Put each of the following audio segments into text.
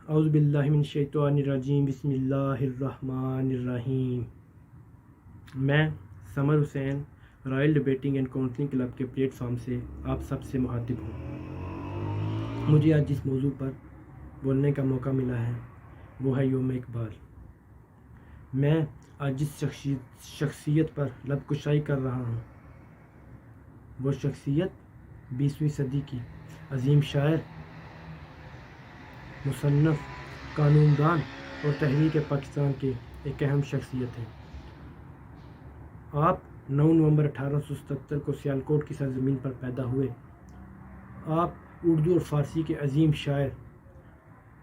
اعوذ باللہ من الشیطان الرجیم، بسم اللہ الرحمن الرحیم۔ میں Samar Hussain royal debating and counselling club کے پلیٹ فارم سے آپ سب سے مخاطب ہوں۔ مجھے آج جس موضوع پر بولنے کا موقع ملا ہے وہ ہے یوم اقبال۔ میں آج جس شخصیت پر لب کشائی کر رہا ہوں وہ شخصیت 20ویں صدی کی عظیم شاعر، مصنف، قانون دان اور تحریک پاکستان کے ایک اہم شخصیت ہے۔ آپ 9 نومبر 1877 کو سیالکوٹ کی سرزمین پر پیدا ہوئے۔ آپ اردو اور فارسی کے عظیم شاعر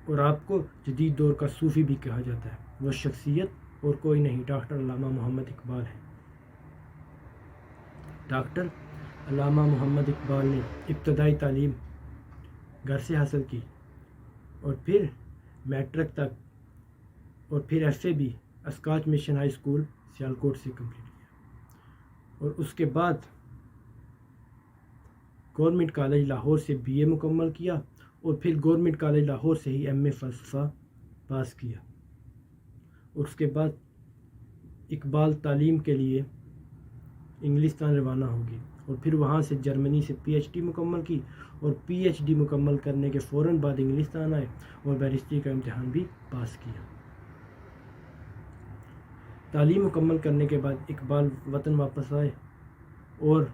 اور آپ کو جدید دور کا صوفی بھی کہا جاتا ہے۔ وہ شخصیت اور کوئی نہیں، ڈاکٹر علامہ محمد اقبال ہے۔ ڈاکٹر علامہ محمد اقبال نے ابتدائی تعلیم گھر سے حاصل کی اور پھر میٹرک تک اور پھر ایف اے بھی scotch mission high school Sialkot سے کمپلیٹ کیا، اور اس کے بعد گورنمنٹ کالج لاہور سے بی اے مکمل کیا اور پھر گورنمنٹ کالج لاہور سے ہی ایم اے فلسفہ پاس کیا، اور اس کے بعد اقبال تعلیم کے لیے انگلستان روانہ ہو گئے اور پھر وہاں سے جرمنی سے پی ایچ ڈی مکمل کی، اور پی ایچ ڈی مکمل کرنے کے فوراً بعد انگلستان آئے اور بیرسٹری کا امتحان بھی پاس کیا۔ تعلیم مکمل کرنے کے بعد اقبال وطن واپس آئے اور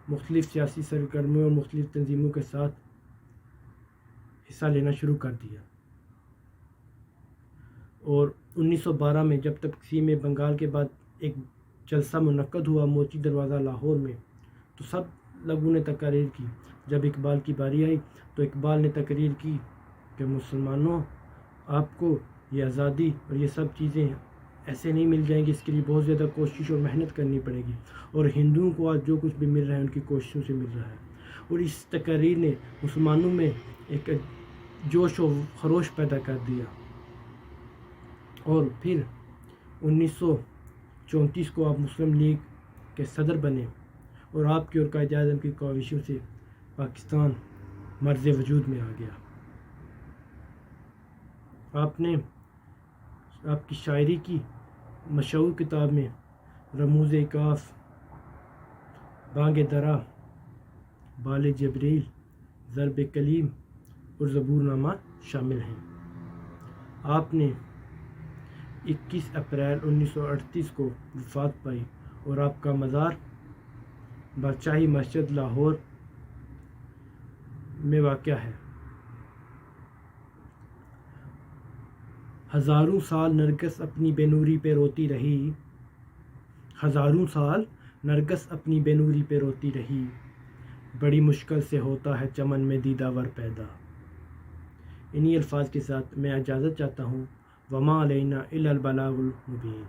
مختلف سیاسی سرگرمیوں اور مختلف تنظیموں کے ساتھ حصہ لینا شروع کر دیا، اور 1912 میں جب تقسیم بنگال کے بعد ایک جلسہ منعقد ہوا موچی دروازہ لاہور میں، تو سب لوگوں نے تقریر کی۔ جب اقبال کی باری آئی تو اقبال نے تقریر کی کہ مسلمانوں، آپ کو یہ آزادی اور یہ سب چیزیں ایسے نہیں مل جائیں گی، اس کے لیے بہت زیادہ کوشش اور محنت کرنی پڑے گی، اور ہندوؤں کو آج جو کچھ بھی مل رہا ہے ان کی کوششوں سے مل رہا ہے۔ اور اس تقریر نے مسلمانوں میں ایک جوش و خروش پیدا کر دیا، اور پھر 1934 کو آپ مسلم لیگ کے صدر بنے، اور آپ کی اور قائد اعظم کی کاوشوں سے پاکستان مرز وجود میں آ گیا۔ آپ کی شاعری کی مشہور کتاب میں رموز کاف، بانگ درا، بال جبریل، ضرب کلیم اور زبور نامہ شامل ہیں۔ آپ نے 21 اپریل 1938 کو وفات پائی، اور آپ کا مزار بادشاہی مسجد لاہور میں واقع ہے۔ ہزاروں سال نرگس اپنی بے نوری پہ روتی رہی، ہزاروں سال نرگس اپنی بے نوری پہ روتی رہی، بڑی مشکل سے ہوتا ہے چمن میں دیدہ ور پیدا۔ انہی الفاظ کے ساتھ میں اجازت چاہتا ہوں۔ وما علینا الا البلاغ المبین۔